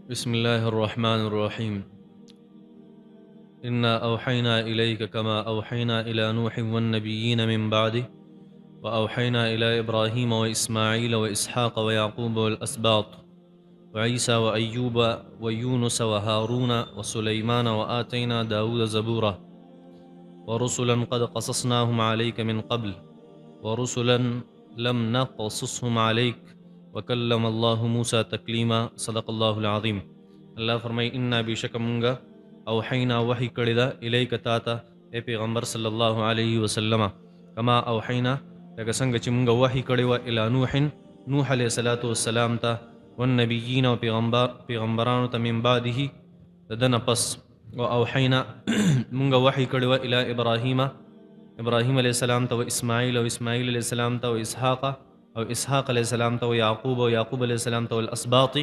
بسم الله الرحمن الرحيم. إنا أوحينا إليك كما أوحينا إلى نوح والنبيين من بعده وأوحينا إلى إبراهيم وإسماعيل وإسحاق ويعقوب والأسباط وعيسى وأيوب ويونس وهارون وسليمان وآتينا داود زبورا ورسلا قد قصصناهم عليك من قبل ورسلا لم نقصصهم عليك وكلم الله موسى تكليما. صدق الله العظيم. الله فرمائی انا بیشک منگا اوحینا وحی کړی دا الیک تاتا اے پیغمبر صلی الله علیه وسلم کما اوحینا لکه څنګه چې منگا وحی کړی و الی نوح علیه الصلاۃ والسلام ته والنبیین و پیغمبرانو ته من بعده ددن پس و اوحینا منگا وحی کړی و الی ابراهیم علیہ السلام ته و اسماعیل علیہ السلام ته و اسحاق علیہ السلام ته و یعقوب علیہ السلام ته و الاسباط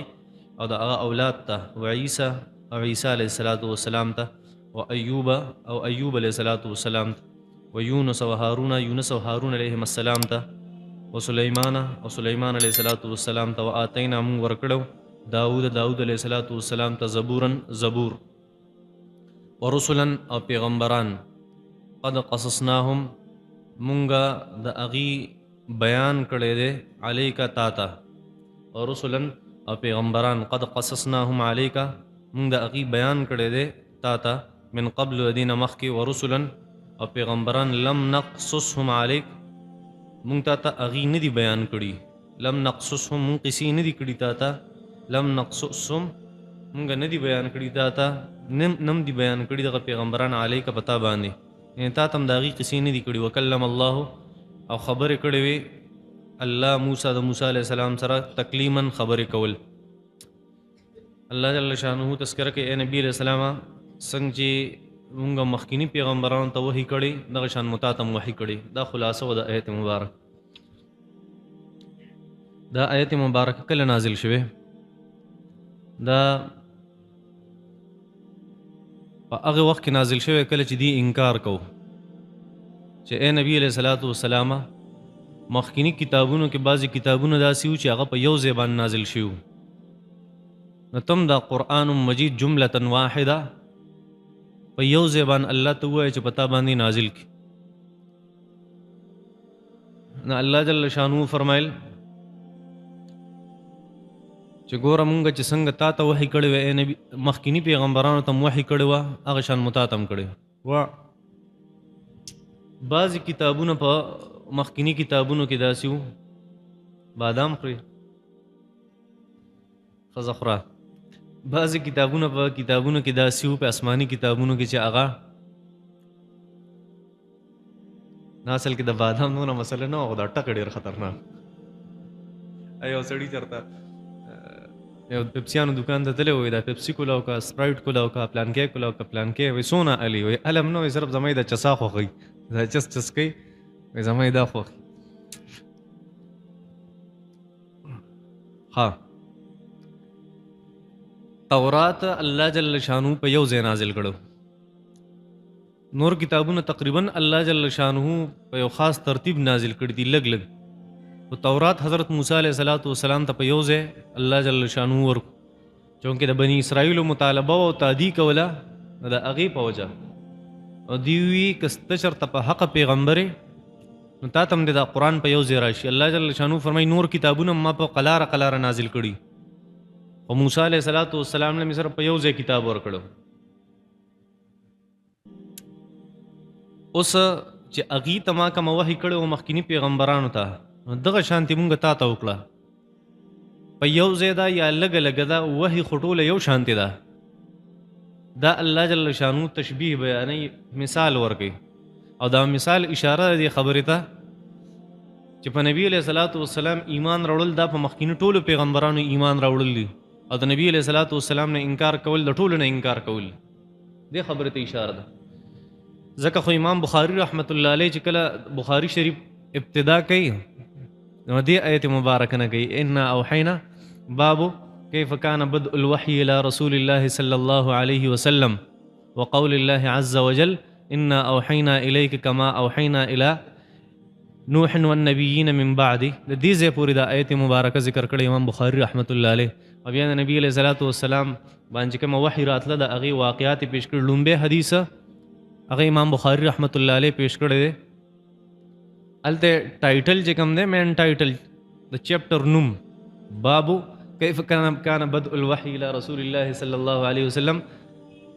او دا اولاد ته و عیسی علیہ السلام ته و ایوب علیہ السلام ته و یونس و هارون علیہم السلام ته و سلیمان علیہ السلام ته و آتینا من ورکړو داود علیہ السلام ته زبور و رسلا او پیغمبران قد قصصناهم منگا دا اغی بیان کړی دی علیکا تاتا و رسلا او پیغمبران قد قصصناهم علیکا منگ دا اغی بیان کړی دی تاتا من قبل دین مخی و رسلا او پیغمبران لم نقصصهم علیک منگ تاتا اغی ندی بیان کړی لم نقصصهم منگ قسی ندی کړی تاتا لم نقصصهم منگ ندی بیان کړی تاتا نم دی بیان کړی دا پیغمبران علیکا پتا باندې یعنی تا تم داغی قسی ندی کړی وکلم الله او خبر کړی وی الله موسی علیہ السلام سره تکلیما خبر کول. الله جل شانه تذکرہ کې اے نبی علیہ السلام څنګه چې موږ مخکینی پیغمبرانو ته وحی کړی دغه شان متاتم وحی کړی. دا خلاصه و د آیت مبارک. دا آیت مبارک کله نازل شوه؟ دا په هغه وخت کې نازل شوه کله چې دی انکار کو چې اے نبی علیہ الصلوۃ والسلام مخکینی کتابونو کې بعضی کتابونه داسې وو چې هغه په یو ځای باندې نازل شوی. نو تم دا قرآن مجید جمله واحده په یو ځای باندې الله ته وایي چې پتا باندې نازل کی. نو الله جل شانو فرمایل چې ګوره مونږ چې څنګه تا ته وحی کړی و اے نبی مخکینی پیغمبرانو ته وحی کړی و هغه شان متاتم کړی و. بعضی کتابونه په مخکینی کتابونو کې داسې وو بادام خوري ښځه خوره. بعضې کتابونه په کتابونو کې داسې وو په آسماني کتابونو کې چې هغه نه اصل کې د بادام نونه مسله نه وه دا ټکه ډېر خطرناک. یو سړي چېرته یو پیپسیانو دکان ته تللی وی دا پیپسي کولاو که سپرایټ کولاو که پلانکې کولاو که پلانکې وی څونه علي وی علم نه وی صرف زما یې د چسا خوښوي دا چس کوي وی زما یې دا خوښي. ها تورات الله جل شانو په یو ځای نازل کړو. نور کتابونه تقریبا الله جل شانو په یو خاص ترتیب نازل کړي دي لږ لږ. تو تورات حضرت موسی علیہ السلام ته په یو ځای الله جل شانو ورکو چونکې د بني اسرائیلو مطالبه او تعدی کوله د هغې په وجه او دوی وی که ته چېرته په حقه پیغمبرې نو تا ته هم د قرآن په یو ځای راشي. الله جل شانو فرمایي نور کتابونه ما په قلاره نازل کړي خو موسی علیہ السلام نه مې سره په یو ځای کتاب ورکړو. اوس چې هغې ته ما کومه وحي کړی و مخکیني پیغمبرانو ته دغه شانتې مونږ تا ته وکړه په یو ځای ده یا لږه لږه ده وحي خو ټوله یو شانتې ده. دا الله جل شانو تشبیه بیانوي مثال ورکوي او دا مثال اشاره ده دې خبرې ته چې په نبي علیہ السلام ایمان راوړل دا په مخکیني ټولو پیغمبرانو ایمان راوړل دي او د نبي علیہ السلام نه انکار کول د ټولو نه انکار کول دې خبرې ته اشاره ده. ځکه خو امام بخاری رحمت الله علیه چې کله بخاری شریف ابتدا کوي نو دې آیت مبارکه نه کوي انا اوحینا بابو کیف کان بدء الوحی الى رسول الله صلی الله علیه وسلم وقول الله عز وجل انا اوحینا الیک کما اوحینا الى نوح والنبیین من بعد د دې ځای پورې د آیت مبارکه ذکر کړی امام بخاری رحمت الله علیه او بیا د نبی علیه الصلاۃ والسلام باندې کوم وحی راتله د هغې واقعات پیش کړي لومبی حدیث هغه امام بخاری رحمت الله علیه پیش کړی دی هلته ټایټل چې کوم دی مین ټایټل د چیپټر نوم بابو کیف کان بدء الوحی الى رسول الله صلی الله علیه وسلم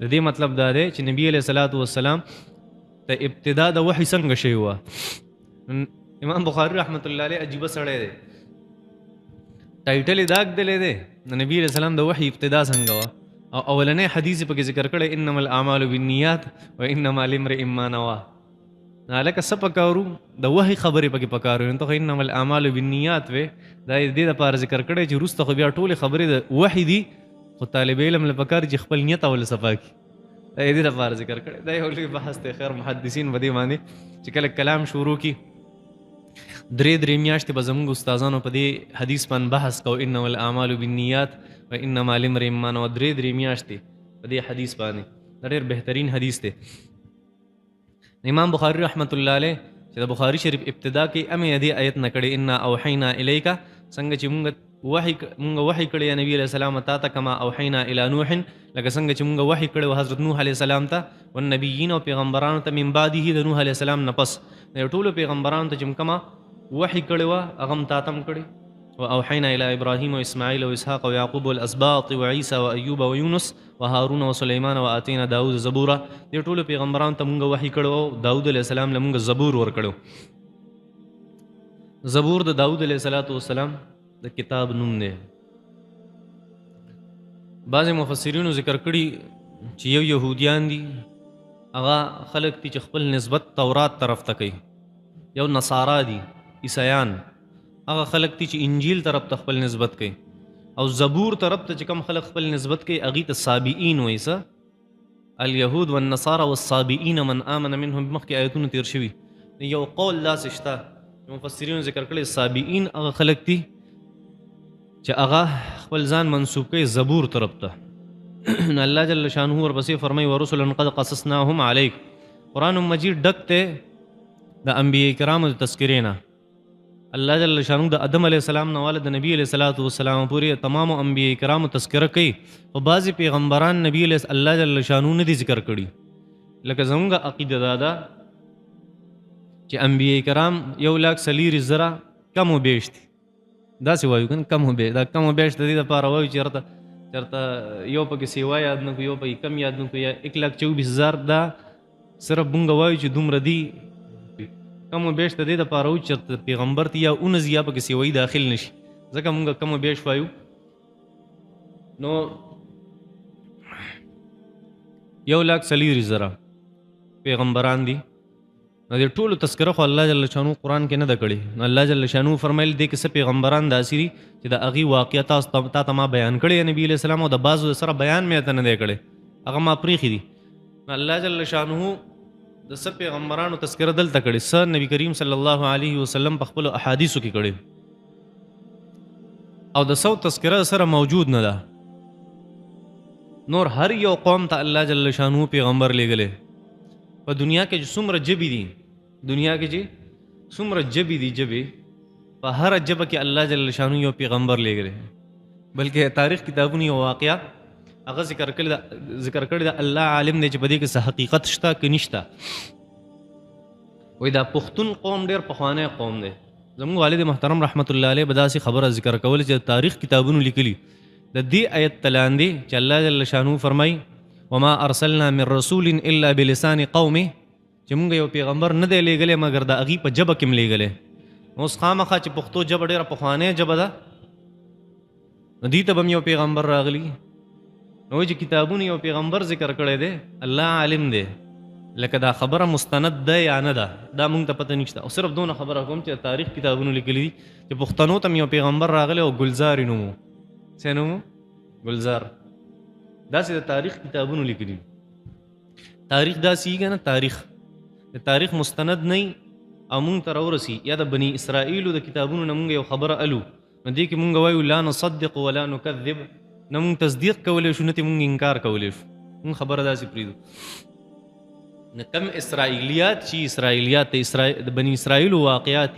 د دې مطلب دا دی چې نبی علیه الصلاۃ والسلام ته ابتدا د وحی څنګه شوی وه امام بخاری رحمت الله علیه عجیبه سړی دی ټایټل یې دا ږدلی دی د نبي علیه السلام د وحي ابتدا څنګه وه او اولنی حدیث پکې ذکر کړی انما الاعمال بالنیات و انما لامرئ ما نوى هلکه څه پکارو د وحي خبرې پکې پکارو نو ته انما الاعمال بالنیات وې دا یې دې دپاره ذکر کړی چې وروسته خو بیا ټولې خبرې د وحي دي خو طالب علم له پکار چې خپل نیت اول صفا کړي دا یې دې دپاره ذکر کړی دا یو لوی بحث دی خیر محدثین په دې باندې چې کله کلام شروع کړي درې میاشتې به زموږ استادانو په دې حدیث باندې بحث کو انما الاعمال بالنیات و انما لامرئ ما نوى درې میاشتې په دې حدیث باندې دا ډېر بهترین حدیث دی امام بخاری رحمت الله علیه چې د بخاری شریف ابتدا کې امې دې آیت نه کړې انا اوحینا الیک څنګه چې مونږ وحی کړی نبی علیه السلام ته کما اوحینا الی نوح لکه څنګه چې مونږ وحی کړی حضرت نوح علیه السلام ته والنبیین او پیغمبرانو ته من بعده د نوح علیه السلام نه پس ټولو پیغمبرانو ته چې کما وحی کړی وه هغه هم تا ته هم کړی واوحینا الی ابراهیم واسماعیل واسحاق ویعقوب والاسباط وعیسی وایوب ویونس وهارون وسلیمان واتینا داود زبورا دې ټولو پیغمبرانو ته مونږ وحی کړی وو داود علیه السلام له مونږ زبور ورکړو زبور د داود علیه السلام د کتاب نوم دی بعضې مفسرینو ذکر کړي چې یو یهودیان دي هغه خلک دي چې خپل نسبت تورات طرف ته کوي یو نصارا دي عیسیان هغه خلک دي چې انجیل طرف ته خپل نسبت کوي او زبور طرف ته چې کوم خلک خپل نسبت کوي هغې ته صابئین وایي څه اليهود والنصارى والصابئین من آمن منهم مخکې آیتونه تیر شوي یو قول داسې شته مفسرینو ذکر کړی صابئین هغه خلک دي چې هغه خپل ځان منسوب کوي زبور طرف ته الله جل شانه ورپسې فرمایي ورسلا قد قصصناهم علیک قرآن مجید ډک دی د انبیاء کرامو د تذکرې نه الله جل شانه د آدم علیه السلام نه والا د نبی علیه السلام پورې تمامو انبیاء کرامو تذکره کوي خو بعضې پیغمبران نبی علیه الله جل شانه نه دي ذکر کړي لکه زموږ عقیده دا ده چې انبیاء کرام 1,40,000 کم و بیش دي داسې وایو که کم و بیش دا کم و بیش د دې دپاره وایو چېرته یو پکې سیوا یاد نه کړو یو پکې کم یاد نه کړو یا 1,24,000 دا صرف مونږ وایو چې دومره دي کم و بیش د دې دپاره وایو چې پیغمبر ته یا 19 یا پکې سیوایي داخل نشي ځکه مونږ کم و بیش وایو نو 1,40,000 پیغمبران دي نو دې ټولو تذکره خو الله جل شانو قرآن کې نه ده کړې نو الله جل شانو فرمایل دې کې څه پیغمبران داسې دي چې د هغې واقعه تا ته ما بیان کړی نبي علیه السلام او د بعضو سره بیان مې ته نه دی کړی هغه ما پرېښي دي نو الله جل شانو د څه پیغمبرانو تذکره دلته کړې څه نبي کریم صلی الله علیه وسلم په خپلو احادیثو کې کړې او د څو تذکره سره موجود نه ده نور هر یو قوم ته الله جل شانو پیغمبر لېږلی په دنیا کې چې څومره ژبې دي دنیا کې چې څومره ژبې دي ژبې په هره ژبه کې الله جل شانو یو پیغمبر لېږلی بلکې تاریخ کتابونو یو واقعه هغه ذکر کړی ده الله عالم دی چې په دې کې څه حقیقت شته که نشته وایي دا پښتون قوم ډېر پخوانی قوم دی زموږ والد محترم رحمت الله علیه به داسې خبره ذکر کوله چې تاریخ کتابونو لیکلي د دې آیت ته لاندې چې الله جل شانو فرمایي وما ارسلنا من رسول الا بلسان قومه چې مونږ یو پیغمبر نه دی لیږلی مګر د هغې په ژبه کې م لیږلی اوس خامخا چې پښتو ژبه ډېره پخوانۍ ژبه ده نو دې ته به م یو پیغمبر راغلی نو وایي چې کتابونه یو پیغمبر ذکر کړی دی الله عالم دی لکه دا خبره مستند ده یا نه ده دا مونږ ته پته نشته او صرف دونه خبره کوم چې تاریخ کتابونو لیکلي دي چې پښتنو ته م یو پیغمبر راغلی او ګلزار یې نوم و څه نوم و ګلزار داسې د تاریخ کتابونو لیکلي تاریخ داسې یي که نه د تاریخ مستند نه او مونږ ته راورسي یا د بني اسرائیلو د کتابونو نه مونږ یو خبره الو نو دې کې مونږ وایو لا نصدق ولا نکذب نه مونږ تصدیق کولی شو نه ترې مونږ انکار کولی شو مونږ خبره داسې پرېږدو نه کم اسرائیلیات چې اسرائیلیات د بني اسرائیل واقعات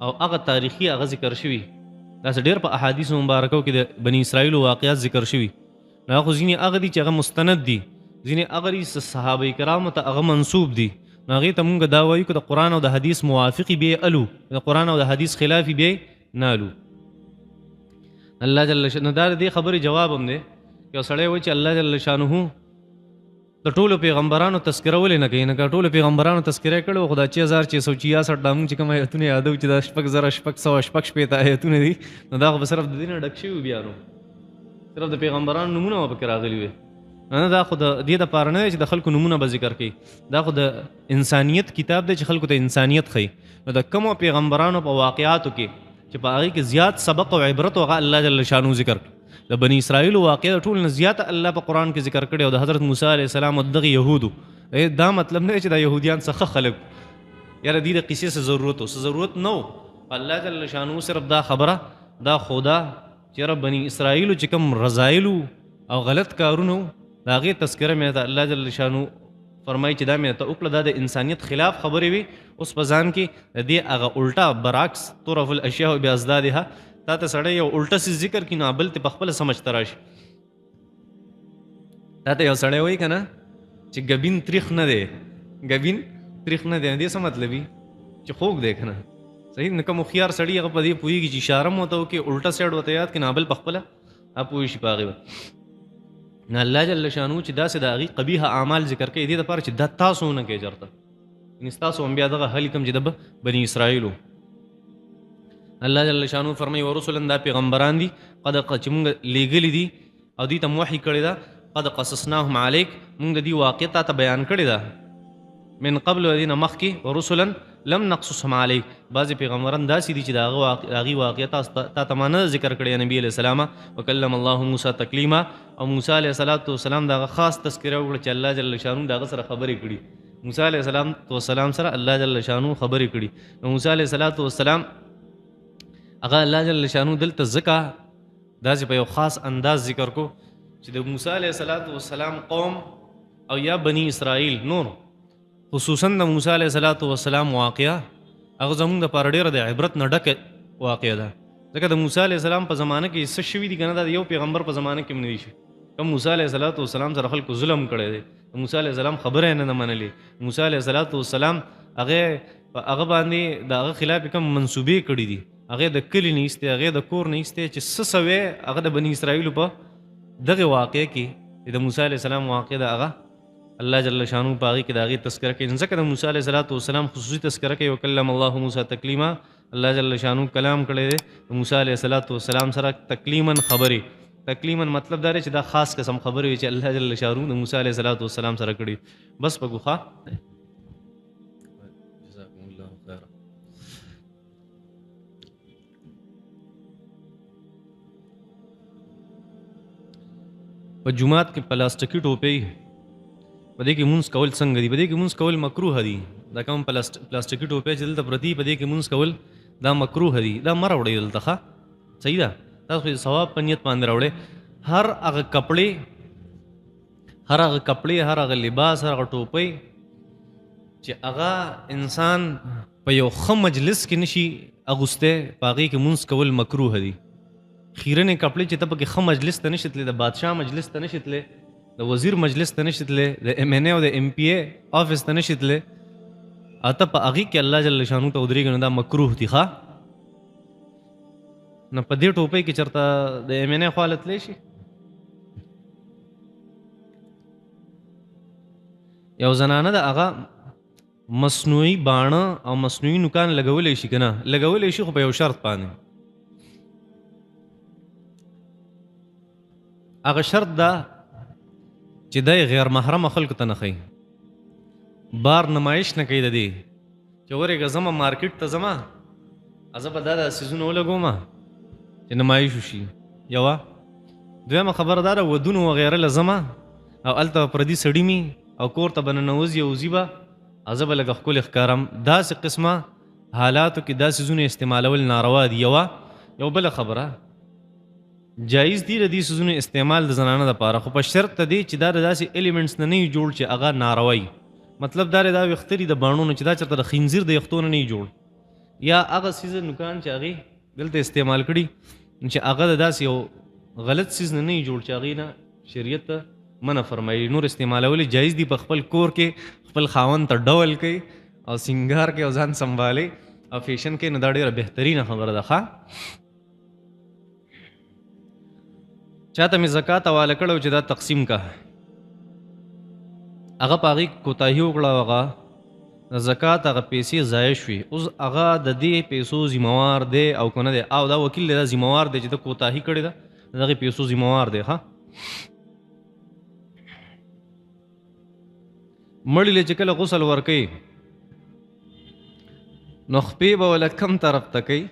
او هغه تاریخي هغه ذکر شوي دا ډېر په احادیث مبارکو کې د بني اسرائیل واقعات ذکر شوي نو هغه ځینې هغه دي چې هغه مستند دي ځینې هغه دي صحابه کرامو ته هغه منسوب دي نو هغې ته مونږ دا وایو که د قرآن او د حدیث موافقي بیا الو د قرآن او د حدیث خلافي بیا نه الو الله جل شانه دا د دې خبرې جواب هم دی یو سړی وایي چې الله جل شانه د ټولو پیغمبرانو تذکره ولې نه کوي نه که ټولو پیغمبرانو تذکره یې کړې وه خو دا 6666 دا مونږ چې کوم ایتونه یادوو چې دا 6666 ایتونه دي نو دا خو به صرف د دې نه ډک شوي بیا نو صرف د پیغمبرانو نومونه به پکې راغلي وي نه دا خو د دې دپاره نه دی چې د خلکو نومونه به ذکر کوي دا خو د انسانیت کتاب دی چې خلکو ته انسانیت ښیي نو د کومو پیغمبرانو په واقعاتو کې چې په هغې کې زیات سبق او عبرت هغه الله جل شانو ذکر کړ د بني اسرائیل واقعه ټول نه زیاته الله په قرآن کې ذکر کړی او د حضرت موسی علیه السلام او دغه یهودو دا مطلب نه چې دا یهودیان څخه خلک یاره دې د قصې څه ضرورت و څه ضرورت نه و الله جل شانو صرف دا خبره دا خدا چې یاره بني اسرائیلو چې کوم رضایلو او غلط کارونه د هغې تذکره مې ته الله جل شانو فرمایي چې دا مې ته وکړه دا د انسانیت خلاف خبرې وي اوس په ځان کې د دې هغه الټا برعکس طرف الاشیاء بازدادها تا ته سړی یو الټه څیز ذکر کړي نو بل ته پخپله سمجھ ته راشي تا ته یو سړی وایي که نه چې ګبین تریخ نه دی ګبین تریخ نه دی دې څه مطلب وي چې خوږ دی که نه صحیح نه کوم هوښیار سړي هغه په دې پوهېږي چې اشاره م ورته وکړي الټه سایډ ورته یاد کړي نو بل پخپله پوه شي په هغې به نه الله جل شانو چې داسې د هغې قبیحه اعمال ذکر کوي دې دپاره چې دا تاسو ونه کوئ چېرته یعنې ستاسو هم بیا دغه حل کوم چې د بني اسرائیلو الله جل شانو فرمایي ورسلا دا پیغمبران دي قد چې مونږ لیږلي دي او دوی ته مو وحي کړې ده قد قصصناهم علیک مونږ د دې واقع تا ته بیان کړې ده من قبل دې نه مخکې ورسلا لم نقصصهم علیک بعضې پیغمبران داسې دي چې د هغې واقع تا ته ما نه ذکر کړی نبي علیه السلام وکلم الله موسی تکلیما او موسی علیه السلام د هغه خاص تذکره وکړه چې الله جل شانو د هغه سره خبرې کړي موسی علیه السلام سره الله جل شانو خبرې کړي نو موسی علیه السلام هغه الله جل شانو دلته ځکه داسې په یو خاص انداز ذکر کو چې د موسی علیه السلام قوم او یا بني اسرائیل نور خصوصا د موسی علیه السلام واقعه هغه زموږ دپاره ډېره د عبرت نه ډکه واقعه ده ځکه د موسی علیه السلام په زمانه کې څه شوي دي که نه دا د یو پیغمبر په زمانه کې هم نه دي شوي کوم موسی علیه السلام سره خلکو ظلم کړی دی د موسی علیه السلام خبره یې نه منلې موسی علیه السلام هغه باندې د هغه خلاف کوم منصوبې کړي دي هغې د کلي نه ایستې هغې د کور نه ایستې چې څه سوی هغه د بني اسرائیلو په دغې واقع کې د موسی علیه السلام واقع د هغه الله جل شانو په هغې کې د هغې تذکره کوي ځکه د موسی علیه السلام خصوصي تذکره کوي وکلم الله موسی تکلیما الله جل شانو کلام کړی دی د موسی علیه السلام سره تکلیما خبرې تکلیما مطلب دا دی چې دا خاص قسم خبرې وي چې الله جل شانو د موسی علیه السلام سره کړي بس په ګوښه په جومات کې پلاستیکي ټوپۍ په دې کې مونځ کول څنګه دي په دې کې مونځ کول مکروه دي دا کوم پلاستیکي ټوپۍ چې دلته پرتې په دې کې مونځ کول دا مکروه دي دا مه راوړئ دلته ښه صحیح ده تاسو خو ثواب په نیت باندې راوړئ هر هغه کپړې هر هغه لباس هر هغه ټوپۍ چې هغه انسان په یو ښه مجلس کې نشي اغوستی په هغې کې مونځ کول مکروه دي خیرنې کپړې چې ته پکې ښه مجلس ته نشي تللی د بادشاه مجلس ته نشي تللی د وزیر مجلس ته نشي تللی د ایم این اے او د ایم پی اے آفس ته نشي تللی او ته په هغې کې الله جل شانو ته ودرېږي نو دا مکروه دي ښه نو په دې ټوپۍ کې چېرته د ایم این اے خوا له تلی شي یو زنانه د هغه مصنوعي باڼه او مصنوعي نوکان لګولی شي که نه لګولی شي خو په یو شرط باندې هغه شرط دا چې دی غیر محرمه خلکو ته نه ښیي بار نمایش نه کوي د دې چې ورېږه ځمه مارکیټ ته ځمه زه به دا څیزونه ولګومه چې نمایش وشي یوه دویمه خبره دا ده ودونو وغیره له ځمه او هلته پردي سړي مي او کور ته به ننوځي او وځي به زه به لږه ښکلې ښکارم داسې قسمه حالاتو کې دا څیزونه استعمالول ناروا دي یو بله خبره جایز دي د دې څیزونو استعمال د زنانه دپاره خو په شرط ته دی چې دا د داسې ایلیمنټس نه وي جوړ چې هغه ناروا وي مطلب دا دا وختري د باڼو نه چې دا چرته د خنزیر د یختونه نه جوړ یا هغه سیز نوکان چې هغه دلته استعمال کړي چې هغه داسې یو غلط سیز نه جوړ چې هغه نه شریعت منع فرمایي. نور استعمالول جایز دي، په خپل کور کې خپل خاوند ته ډول کوي او سنگار کې او ځان سنبالي او فیشن کې، نه دا ډیره بهترینه خبره ده. ښه چاته مې زکات حواله کړو چې دا تقسیم کا، هغه په هغې کوتاهي وکړه، هغه د زکات هغه پیسې ضایع شوي، اوس هغه د دې پیسو ذمہوار دی او که نه دی، او دا وکیل دی دا ذمہوار دی چې د کوتاهي کړې ده، د هغې پیسو ذمہوار دی. ښه مړي له چې کله غسل ورکوي نو خپې به وله کم طرف ته کوي؟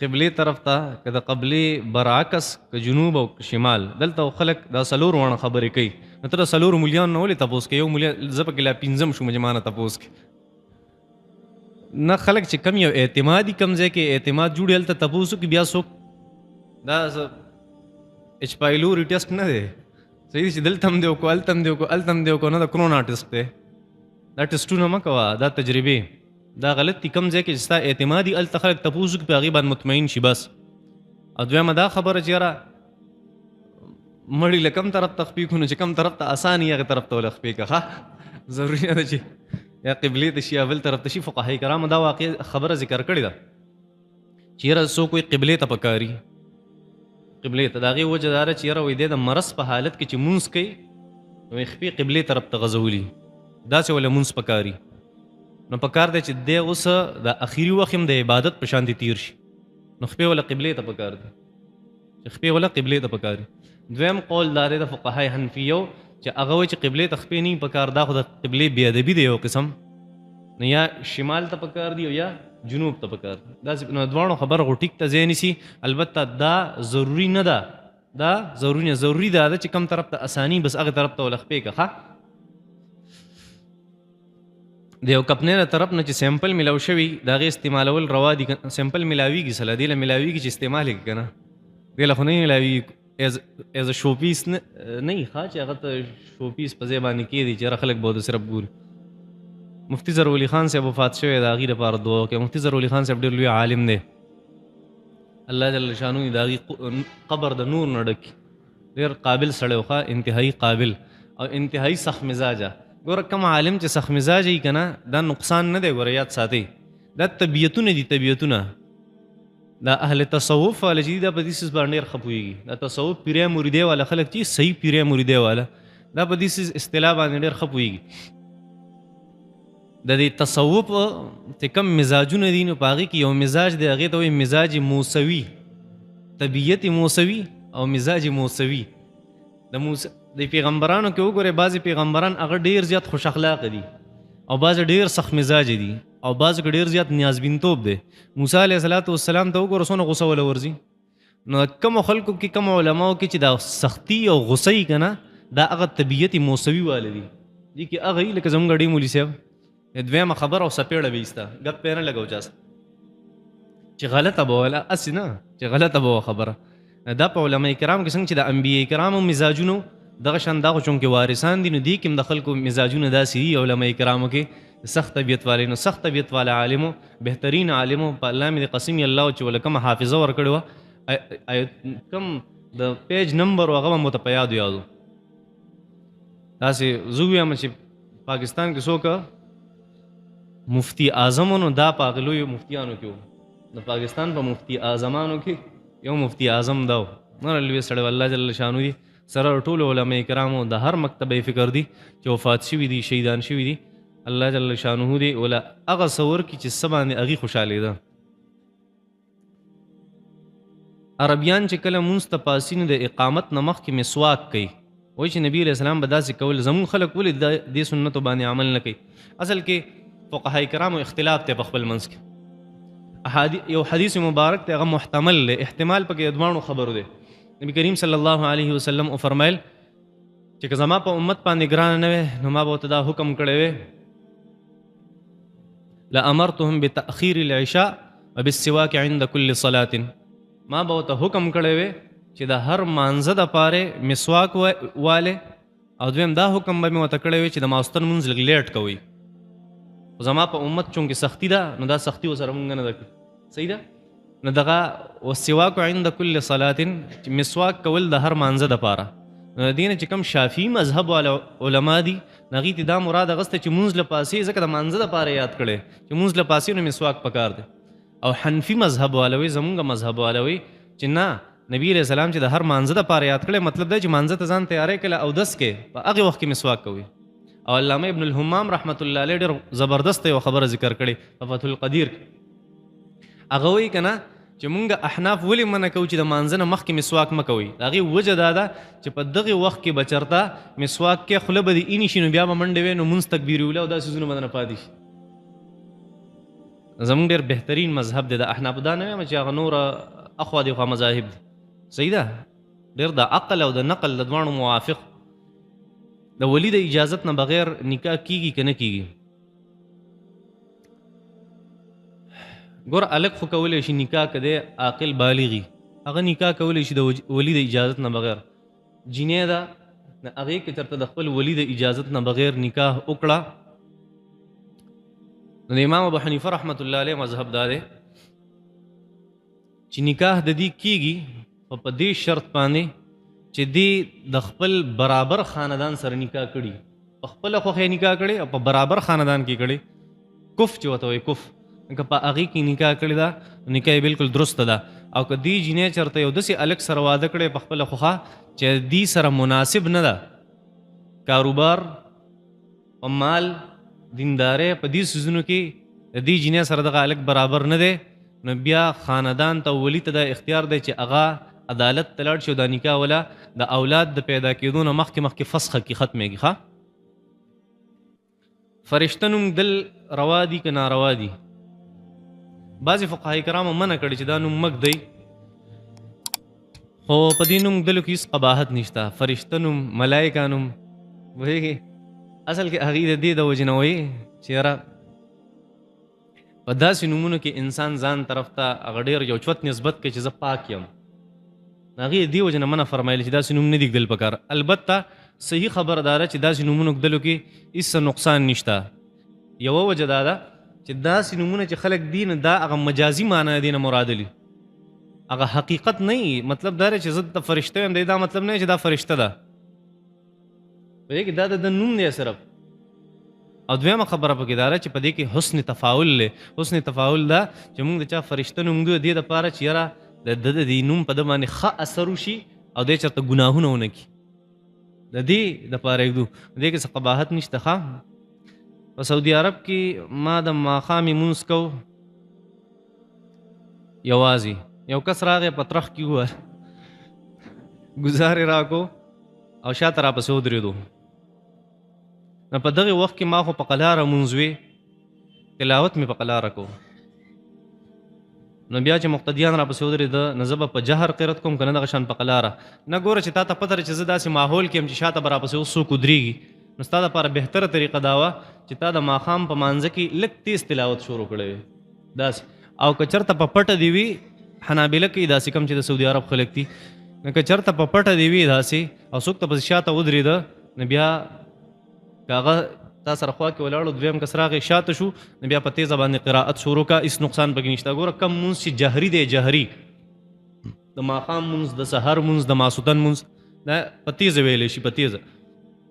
قبلې طرف ته، که د قبلې برعکس، که جنوب او شمال. دلته خلک دا څلور واړه خبرې کوي، نو ته د څلورو مولیانو نه ولې تپوس کوې؟ یو مولیا زه پکې لا پنځم شوم چې ما نه تپوس کوي. نه خلک چې کم یو اعتمادي کم ځای کې اعتماد جوړي هلته تپوس وکړي، بیا څوک دا ایچ پایلوري ټیسټ نه دی، صحیح چې دلته هم دی وکړو هلته هم دی وکړو هلته هم دی وکړو، نه د کرونا ټیسټ دی. دا ټیسټونه مه کوه، دا تجربې دا غلط دي. کم ځای کې چې ستا اعتمادي هلته خلک تپوس وکړي، په هغې باندې مطمئن شي بس. او دویمه دا خبره چې یاره مړي له کم طرف ته خپې کړو، نو چې کم طرف ته اسان وي هغې طرف ته له خپې کړه. ښه ضروري نه ده چې یا قبلې ته شي یا بل طرف ته شي. فقهاء کرامو دا واقع خبره ذکر کړې ده چې یاره څوک وایي قبلې ته پکاري، قبلې ته د هغې وجه دا ده چې یاره وایي دی د مرض په حالت کې چې مونځ کوي نو خپې قبلې طرف ته غځولي، داسې وله مونځ پکاري. نو پکار دی چې دی اوس د اخري وخت هم د عبادت په شانتې تیر شي، نو خپې وله قبلې ته پکار دی، چې خپې وله قبلې ته پکار دي. دویم قول دا دی د فقهاء حنفیو چې هغه وایي چې قبلې ته خپې نه پکار، دا خو د قبلې بې ادبي دی یو قسم، نو یا شمال ته پکار دی او یا جنوب ته پکار دی. داسې نو دواړو خبره خو ټیک ته ځای نیسي. البته دا ضروري نه ده، دا ضروري نه، ضروري دا ده چې کم طرف ته اساني بس هغې طرف ته وله خپې کړه. ښه د یو کپنۍ د طرف نه چې سیمپل ملاو شوي د هغې استعمالول روا دي. سیمپل ملاویږي سله دې له ملاویږي چې استعمال یې که نه، دې له خو نه ملاویږي ایز ا شو پیس نه وي. ښه چې هغه ته شو پیس په ځای باندې کېږدي چې هره خلک به د صرف ګوري. مفتی ظهرالولي خان صاحب وفات شوی د هغې لپاره دعا وکړئ. مفتی ظهرالولي خان صاحب ډېر لوی عالم دی، الله جل شانو د هغې قبر د نور نه ډک، ډېر قابل سړی و، ښه انتهایي قابل او انتهایي سخت مزاجه. ګوره کم عالم چې سخت مزاج وي که نه دا نقصان نه دی، ګوره یاد ساتئ دا طبیعتونه دي، طبیعتونه. دا اهل تصوف والا چې دي دا په دې سیز باندې ډېر ښه پوهېږي. دا تصوف پیری مریدی والا خلک چې صحیح پیری مریدی والا دا په دې سیز اصطلاح باندې ډېر ښه پوهېږي. د دې تصوف چې کم مزاجونه دي نو په هغې کې یو مزاج دی، هغې ته وایي مزاج موسوي، طبیعت موسوي او مزاج موسوي. د پیغمبرانو کې وګورئ بعضې پیغمبران هغه ډېر زیات خوش اخلاقه دي او بعضې ډېر سخت مزاجه دي او بعضو کې ډېر زیات نیازبینتوب دی. موسی علیه السلام ته وګوره څونه غوسه وله ورځي. نو کومو خلکو کې کومو علماو کې چې دا سختي او غوسه یي که نه دا هغه طبیعت موسوي واله دي، دي کې هغه یي لکه زموږ ډې مولي صاحب دویمه خبره او سپېړه به ایسته ګپ پې نه لګو چا چې غلطه به وله هسې نه چې غلطه به وه خبره. دا په علما کرام کې څنګه چې د انبیا کرامو مزاجونو دغه شان دا خو چونکې وارثان دي نو دې کې هم د خلکو مزاجونه داسې دي. علما کرامو کې سخت طبیعت والے نو سخت طبیعت والا عالمو بهترین عالمو په الله مې د قسم الله چې ولکه کومه حافظه ورکړې وه کم د پیج نمبر هغه به مو ته په یادو داسې زه ووایم چې پاکستان کې څوک مفتی اعظم نو دا په هغه لویو مفتیانو کې و، د پاکستان په مفتی اعظمانو کې یو مفتی اعظم دا و، نه لوی سړی الله جل شانو دي سره ټولو علما کرامو د هر مکتبه فکر دي چې وفات شوي دي شهیدان شوي دي الله جل شانه دی ولا هغه څه ورکړي چې څه باندې هغې خوشحالېده. عربیان چې کله مونځ ته پاسي نو د اقامت نه مخکې مسواک کوي، وایي چې نبي علیه السلام به داسې کول. زمونږ خلک ولې دې سنتو باندې عمل نه کوي؟ اصل کې فقهاء کرامو اختلاف دی په خپل منځ کې. یو حدیث مبارک دی هغه محتمل دی، احتمال پکې د دواړو خبرو دی. نبی کریم صلی الله علیه وسلم فرمایل چې که زما په امت باندې ګرانه نه وی نو ما به ورته دا حکم کړی وی لامرتهم بتاخیر العشاء وبالسواک عند كل صلاه. ما به ورته حکم کړی وی چې د هر مانځه دپاره مسواک واله، او دویم دا حکم به مې ورته کړی وی چې د ماسپښین لمونځ لږ لیټ کوئ، خو زما په امت چونکې سختی ده نو دا سختی ورسره مونږ نه ده کړې. صحیح ده؟ نو دغه والسواک عند کل صلات چې مسواک کول د هر مانځه دپاره. نو د دې نه چې کوم شافعي مذهب والا علما دي هغوی ته دا مراد اغسته چې مونځ له پاسې ځکه د مانځه دپاره یاد کړی چې مونځ له پاسې نو مسواک پکار دی. او حنفي مذهب والوي زمونږ مذهب والوي چې نه نبی علیہ السلام چې د هر مانځه دپاره یاد کړی مطلب دی چې مانځه ته ځان تیاری کړه او دس کې په هغې وخت کې مسواک کوي. او علامه ابن الحمام رحمت الله علیه ډېر زبردست یو خبره ذکر کړې په فتح القدیر کې. هغه وایي که نه چې مونږ احناف ولې منع کوو چې د مانځه نه مخکې مسواک مه کوئ. د هغې وجه دا ده چې په دغې وخت کې به چېرته مسواک کې خوله به دې اینې شي نو بیا به منډې وی نو مونځ تکبیر اوله او دا څیزونه به نه پاتې شي. زمونږ ډېر بهترین مذهب دی د احناف. دا نه وایم چې هغه نور اخوا دېخوا مذاهب دي. صحیح ده؟ ډېر د عقل او د نقل د دواړو موافق. د ولی د اجازت نه بغیر نکاح کیږي که نه کیږي؟ ګور الګ خو کولی شي نکاح که دی عاقل بالغي هغه نکاح کولی شي د ولی د اجازت نه بغیر. جینۍ ده د هغې کې چېرته د خپل ولی د اجازت نه بغیر نکاح وکړه نو د امام ابو حنیفه رحمت الله علیه مذهب دا دی چې نکاح د دې کیږي خو په دې شرط باندې چې دې د خپل برابر خاندان سره نکاح کړي. په خپله خوښه نکاح کړي او په برابر خاندان کې کړي. کف چې ورته وایي کف که په هغې کې نکاح کړې ده نکاح یې بلکل درسته ده. او که دې جینۍ چېرته یو داسې هلک سره واده کړی په خپله خوښه چې دې سره مناسب نه ده کاروبار او مال دیندارۍ په دې څیزونو کې د دې جینۍ سره دغه هلک برابر نه دی نو بیا خاندان ته ولی ته دا اختیار دی چې هغه عدالت ته لاړ شي او دا نکاح ولا د اولاد د پیدا کېدو نه مخکې فسخه کې ختمېږي. ښه فرشته نوم دل روا دي که ناروا دي؟ بعضې فقهای کرامو منع کړي چې دا نوم مږ دی خو په دې نوم ږدلو کې هېڅ قباحت نشته. فرشته نوم ملایکه نوم پوهېږې اصل کې هغې د دې د وجې نه وایي چې یاره په داسې نومونو کې انسان ځان طرف ته هغه ډېر یو چوت نسبت کوي چې زه پاک یم. هغې دې وجې نه منع فرمایلي چې داسې نوم نه دي ږدل پکار. البته صحیح خبره دا ده چې داسې نومونو ږدلو کې هېڅ نقصان نشته. یوه وجه دا ده چې داسې نومونه چې خلک دي نه دا هغه مجازي معنی دی نه مرادلي هغه حقیقت نه وي. مطلب دا دی چې زه د فرشته یم دی دا مطلب نه چې دا فرشته ده پوهېږې دا د نوم دی صرف. او دویمه خبره پکې دا ده چې په دې کې حسن تفاعل دی. حسن تفاعل دا چې موږ د چا فرشته نوم ږدو دې دپاره چې یاره د دې نوم په ده باندې ښه اثر وشي او دی چېرته ګناهونه ونه کړي. د دې دپاره یې ږدو. دې کې څه قباحت نشته. ښه په سعودي عرب کې ما د ماښامې مونځ کو یوازې یو کس راغی په ترخ کې وویل ګزار یې راکو او شاته راپسې ودرېدو. نو په دغې وخت کې ما خو په قلاره مونځ وې تلاوت مې په قلاره کو نو بیا چې مقتدیان راپسې ودرېده نو زه به په جهر قرت کوم که نه دغه شان په قلاره. نه ګوره چې تا ته پته ده چې زه داسې ماحول کې یم چې شاته به راپسې اوس څوک ودرېږي نو ستا دپاره بهتره طریقه دا وه چې تا د ماښام په مانځه کې لږ تیز تلاوت شروع کړی وي داسې. او که چېرته په پټه دې وي حنابله کې داسې کم چې د سعودي عرب خلک دي نو که چېرته په پټه دې وي داسې او څوک ته پسې شاته ودرېده نو بیا که هغه تا سره خوا کې ولاړو دویم کس راغی شاته شو نو بیا په تیزه باندې قرائت شروع کا. هېڅ نقصان پکې نشته. ګوره کم مونځ چې جهري دی جهري د ماښام مونځ د سحر مونځ د ماسوتن مونځ دا په تیزه ویلی شي په تیزه.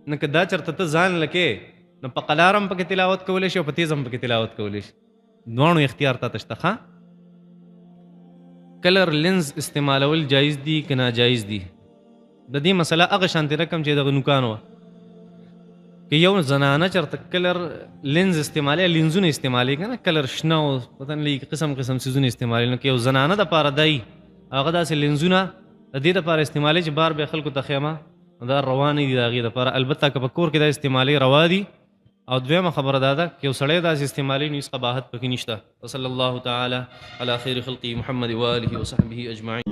نو که دا چېرته ته ځان لکې نو په قلار هم پکې تلاوت کولی شي او په تیز هم پکې تلاوت کولی شي. دواړو اختیار تا ته شته. ښه کلر لینز استعمالول جایز دي که ناجایز دي؟ د دې مسله هغه شانتې رقم چې دغه نوکان وه که یو زنانه چېرته کلر لینز استعمالوي لینزونه استعمالوي که نه کلر شنه او پته نه لګي قسم قسم څیزونه استعمالوي نو که یو زنانه دپاره دی هغه داسې لینزونه د دې دپاره استعمالوي چې بار بیا خلکو ته ښیمه دا روا نه دي د هغې دپاره. البته که په کور کې دا استعمالوي روا دي. او دویمه خبره دا ده که یو سړی داسې استعمالوي نو هېڅ قباحت پکې نشته. وصلی الله تعالی علی خیر خلقه محمد و آله وصحبه اجمعین.